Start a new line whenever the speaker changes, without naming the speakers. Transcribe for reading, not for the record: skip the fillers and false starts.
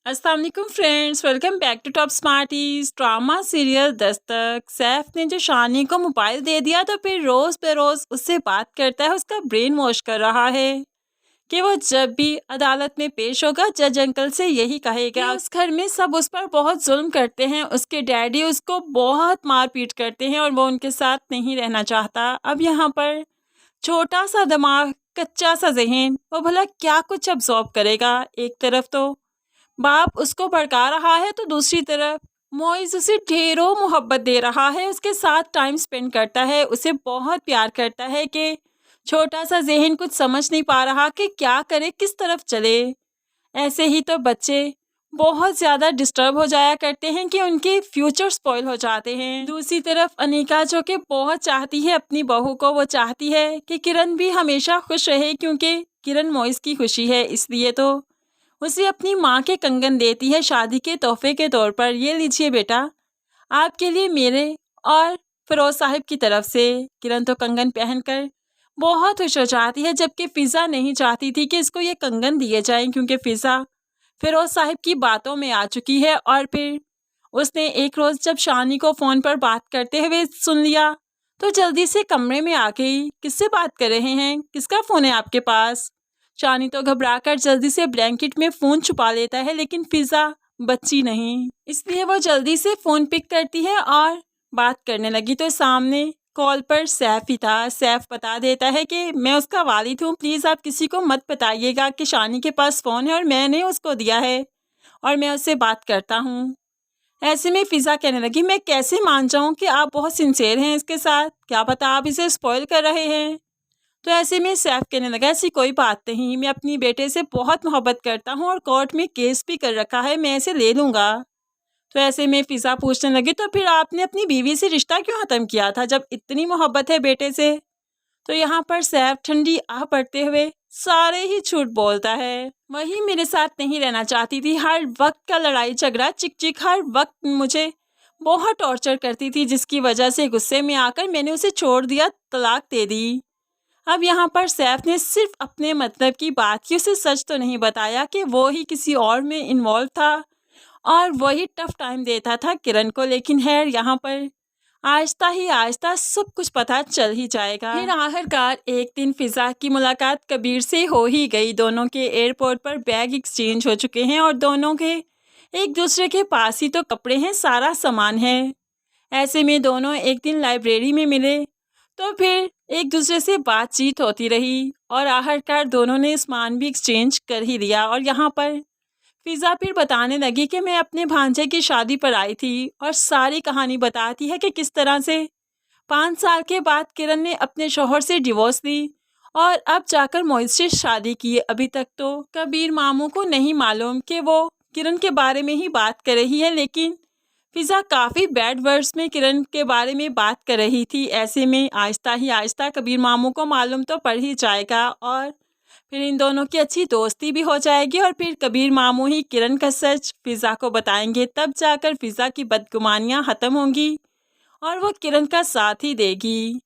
अस्सलाम वालेकुम friends, welcome back to top smarties. Drama serial Dastak. Saif ने जो शानी को मोबाइल दे दिया तो फिर रोज बरोज उससे बात करता है, उसका ब्रेन वॉश कर रहा है कि वो जब भी अदालत में पेश होगा जज अंकल से यही कहेगा। उस घर में सब उस पर बहुत जुल्म करते हैं, उसके डैडी उसको बहुत मारपीट करते हैं और वो उनके साथ नहीं रहना चाहता। अब यहाँ पर छोटा सा दिमाग, कच्चा सा जहन, वो भला क्या कुछ अब्सॉर्ब करेगा। एक तरफ तो बाप उसको भड़का रहा है तो दूसरी तरफ मोइज उसे ढेरों मोहब्बत दे रहा है, उसके साथ टाइम स्पेंड करता है, उसे बहुत प्यार करता है कि छोटा सा जहन कुछ समझ नहीं पा रहा कि क्या करे, किस तरफ चले। ऐसे ही तो बच्चे बहुत ज़्यादा डिस्टर्ब हो जाया करते हैं कि उनके फ्यूचर स्पॉइल हो जाते हैं। दूसरी तरफ अनिका जो कि बहुत चाहती है अपनी बहू को, वो चाहती है कि किरण भी हमेशा खुश रहे क्योंकि किरण मोइज की खुशी है, इसलिए तो उसे अपनी माँ के कंगन देती है शादी के तोहफे के तौर पर। ये लीजिए बेटा, आपके लिए मेरे और फिरोज साहिब की तरफ से। किरण तो कंगन पहनकर बहुत खुश हो जाती है, जबकि फिज़ा नहीं चाहती थी कि इसको ये कंगन दिए जाएं क्योंकि फिज़ा फिरोज साहिब की बातों में आ चुकी है। और फिर उसने एक रोज़ जब शानी को फ़ोन पर बात करते हुए सुन लिया तो जल्दी से कमरे में आ गई। किससे बात कर रहे हैं, किसका फ़ोन है आपके पास? शानी तो घबराकर जल्दी से ब्लैंकेट में फ़ोन छुपा लेता है, लेकिन फिज़ा बच्ची नहीं, इसलिए वो जल्दी से फ़ोन पिक करती है और बात करने लगी तो सामने कॉल पर सैफ ही था। सैफ बता देता है कि मैं उसका वालिद हूँ, प्लीज़ आप किसी को मत बताइएगा कि शानी के पास फ़ोन है और मैंने उसको दिया है और मैं उससे बात करता हूँ। ऐसे में फिज़ा कहने लगी, मैं कैसे मान जाऊँ कि आप बहुत सिंसियर हैं इसके साथ, क्या पता आप इसे स्पॉइल कर रहे हैं। तो ऐसे में सैफ कहने लगा, ऐसी कोई बात नहीं, मैं अपनी बेटे से बहुत मोहब्बत करता हूँ और कोर्ट में केस भी कर रखा है, मैं इसे ले लूँगा। तो ऐसे में फिज़ा पूछने लगी, तो फिर आपने अपनी बीवी से रिश्ता क्यों ख़त्म किया था जब इतनी मोहब्बत है बेटे से? तो यहाँ पर सैफ ठंडी आह भरते हुए सारे ही झूठ बोलता है। वही मेरे साथ नहीं रहना चाहती थी, हर वक्त का लड़ाई झगड़ा चिक चिक, हर वक्त मुझे बहुत टॉर्चर करती थी, जिसकी वजह से गुस्से में आकर मैंने उसे छोड़ दिया, तलाक दे दी। अब यहाँ पर सैफ ने सिर्फ अपने मतलब की बात की, उसे सच तो नहीं बताया कि वो ही किसी और में इन्वॉल्व था और वही टफ टाइम देता था किरण को। लेकिन है यहाँ पर आहिस्ता ही आहिस्ता सब कुछ पता चल ही जाएगा। फिर आखिरकार एक दिन फिज़ा की मुलाकात कबीर से हो ही गई। दोनों के एयरपोर्ट पर बैग एक्सचेंज हो चुके हैं और दोनों के एक दूसरे के पास ही तो कपड़े हैं, सारा सामान है। ऐसे में दोनों एक दिन लाइब्रेरी में मिले तो फिर एक दूसरे से बातचीत होती रही और आखिरकार दोनों ने सामान भी एक्सचेंज कर ही लिया। और यहाँ पर फिज़ा फिर बताने लगी कि मैं अपने भांजे की शादी पर आई थी और सारी कहानी बताती है कि किस तरह से 5 साल के बाद किरण ने अपने शौहर से डिवोर्स ली और अब जाकर मोहित से शादी की। अभी तक तो कबीर मामू को नहीं मालूम कि वो किरण के बारे में ही बात कर रही है, लेकिन फिज़ा काफ़ी बैड वर्ड्स में किरण के बारे में बात कर रही थी। ऐसे में आहिस्ता ही आहिस्ता कबीर मामू को मालूम तो पड़ ही जाएगा और फिर इन दोनों की अच्छी दोस्ती भी हो जाएगी और फिर कबीर मामू ही किरण का सच फिज़ा को बताएंगे। तब जाकर फिज़ा की बदगुमानियाँ ख़त्म होंगी और वो किरण का साथ ही देगी।